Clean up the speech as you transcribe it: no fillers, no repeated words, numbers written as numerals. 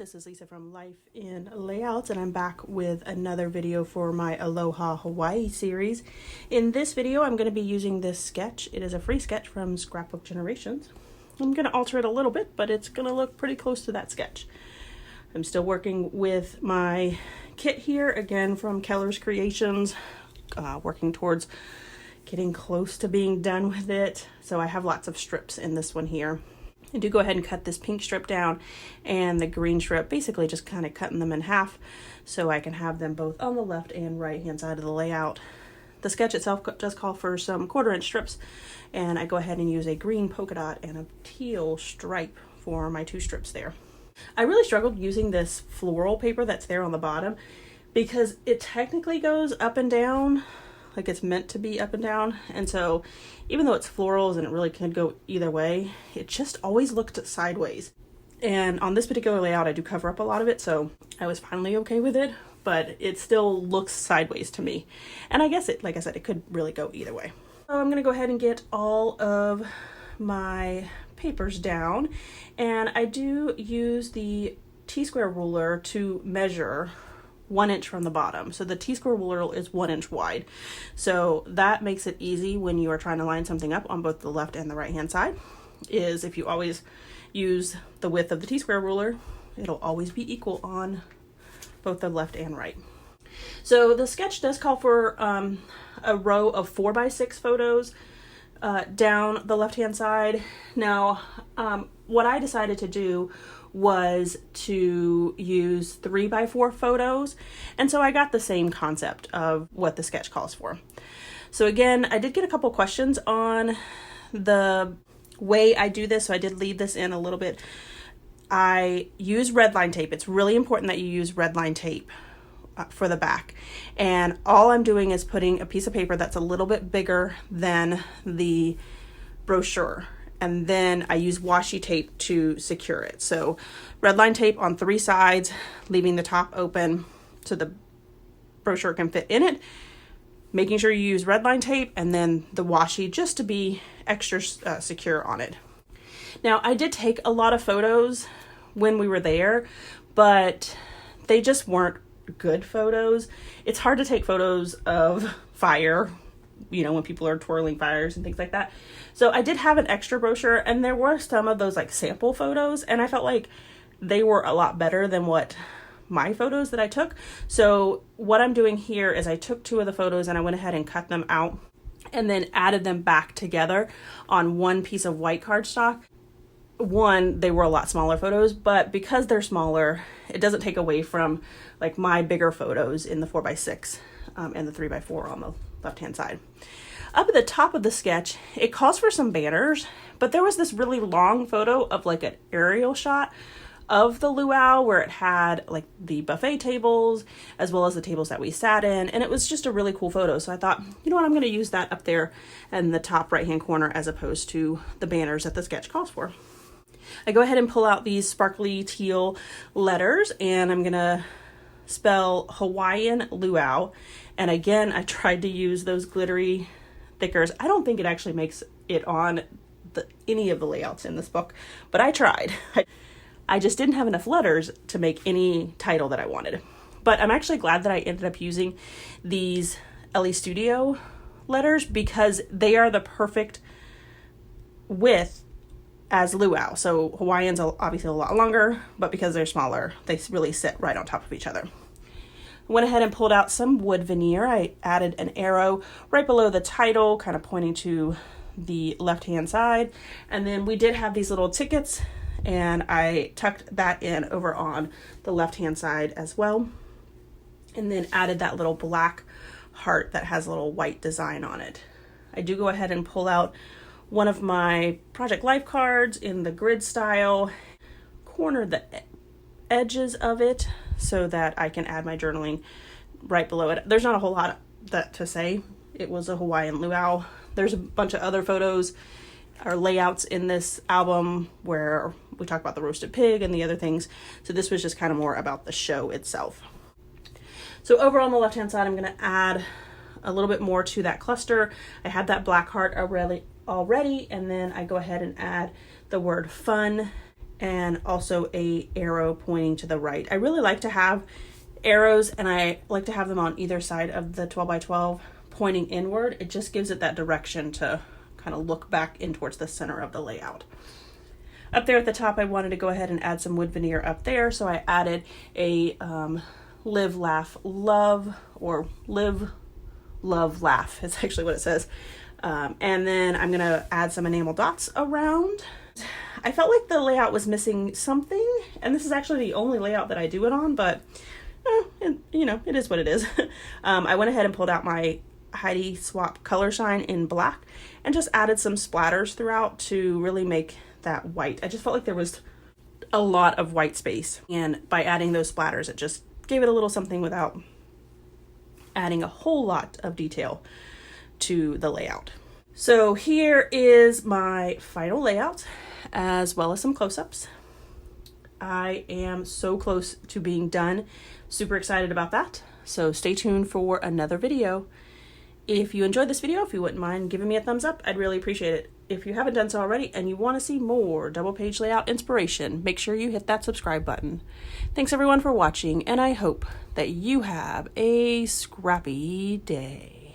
this is Lisa from Life in Layouts, and I'm back with another video for my Aloha Hawaii series. In this video, I'm going to be using this sketch. It is a free sketch from Scrapbook Generations. I'm going to alter it a little bit, but it's going to look pretty close to that sketch. I'm still working with my kit here, again from Keller's Creations, working towards getting close to being done with it. So I have lots of strips in this one here. I do go ahead and cut this pink strip down and the green strip, basically just kind of cutting them in half so I can have them both on the left and right hand side of the layout. The sketch itself does call for some 1/4 inch strips, and I go ahead and use a green polka dot and a teal stripe for my 2 strips there. I really struggled using this floral paper that's there on the bottom because it technically goes up and down, like it's meant to be up and down, and so even though it's florals and it really can go either way, it just always looked sideways. And on this particular layout I do cover up a lot of it, so I was finally okay with it, but it still looks sideways to me. And I guess it, like I said, it could really go either way. So I'm gonna go ahead and get all of my papers down, and I do use the T-square ruler to measure 1 inch from the bottom. So the T-square ruler is 1 inch wide. So that makes it easy when you are trying to line something up on both the left and the right hand side, is if you always use the width of the T-square ruler, it'll always be equal on both the left and right. So the sketch does call for a row of 4x6 photos down the left hand side. Now what I decided to do was to use 3x4 photos, and so I got the same concept of what the sketch calls for. So again, I did get a couple questions on the way I do this, so I did lead this in a little bit. I use red line tape. It's really important that you use red line tape for the back, and all I'm doing is putting a piece of paper that's a little bit bigger than the brochure, and then I use washi tape to secure it. So red line tape on 3 sides, leaving the top open so the brochure can fit in it, making sure you use red line tape, and then the washi just to be extra secure on it. Now I did take a lot of photos when we were there, but they just weren't good photos. It's hard to take photos of fire, you know, when people are twirling fires and things like that. So I did have an extra brochure, and there were some of those like sample photos, and I felt like they were a lot better than what my photos that I took. So what I'm doing here is I took 2 of the photos and I went ahead and cut them out and then added them back together on one piece of white cardstock. One, they were a lot smaller photos, but because they're smaller, it doesn't take away from like my bigger photos in the 4x6 and the 3x4 on the left hand side. Up at the top of the sketch, it calls for some banners, but there was this really long photo of like an aerial shot of the luau where it had like the buffet tables as well as the tables that we sat in, and it was just a really cool photo. So I thought, you know what, I'm going to use that up there in the top right hand corner as opposed to the banners that the sketch calls for. I go ahead and pull out these sparkly teal letters, and I'm gonna spell Hawaiian Luau. And again, I tried to use those glittery thickers. I don't think it actually makes it on any of the layouts in this book, but I tried. I just didn't have enough letters to make any title that I wanted. But I'm actually glad that I ended up using these LE Studio letters because they are the perfect width as luau. So Hawaiian's obviously a lot longer, but because they're smaller, they really sit right on top of each other. I went ahead and pulled out some wood veneer. I added an arrow right below the title, kind of pointing to the left-hand side. And then we did have these little tickets, and I tucked that in over on the left-hand side as well. And then added that little black heart that has a little white design on it. I do go ahead and pull out one of my Project Life cards in the grid style, corner the edges of it so that I can add my journaling right below it. There's not a whole lot to say. It was a Hawaiian luau. There's a bunch of other photos or layouts in this album where we talk about the roasted pig and the other things. So this was just kind of more about the show itself. So over on the left hand side, I'm going to add a little bit more to that cluster. I had that black heart already, and then I go ahead and add the word fun and also a arrow pointing to the right. I really like to have arrows, and I like to have them on either side of the 12 by 12 pointing inward. It just gives it that direction to kind of look back in towards the center of the layout. Up there at the top, I wanted to go ahead and add some wood veneer up there, so I added a live, laugh, love, or live, love, laugh is actually what it says. And then I'm gonna add some enamel dots around. I felt like the layout was missing something, and this is actually the only layout that I do it on, but you know, it is what it is. I went ahead and pulled out my Heidi Swap Color Shine in black and just added some splatters throughout to really make that white. I just felt like there was a lot of white space, and by adding those splatters, it just gave it a little something without adding a whole lot of detail to the layout. So here is my final layout, as well as some close-ups. I am so close to being done. Super excited about that. So stay tuned for another video. If you enjoyed this video, if you wouldn't mind giving me a thumbs up, I'd really appreciate it. If you haven't done so already and you want to see more double page layout inspiration, make sure you hit that subscribe button. Thanks everyone for watching, and I hope that you have a scrappy day.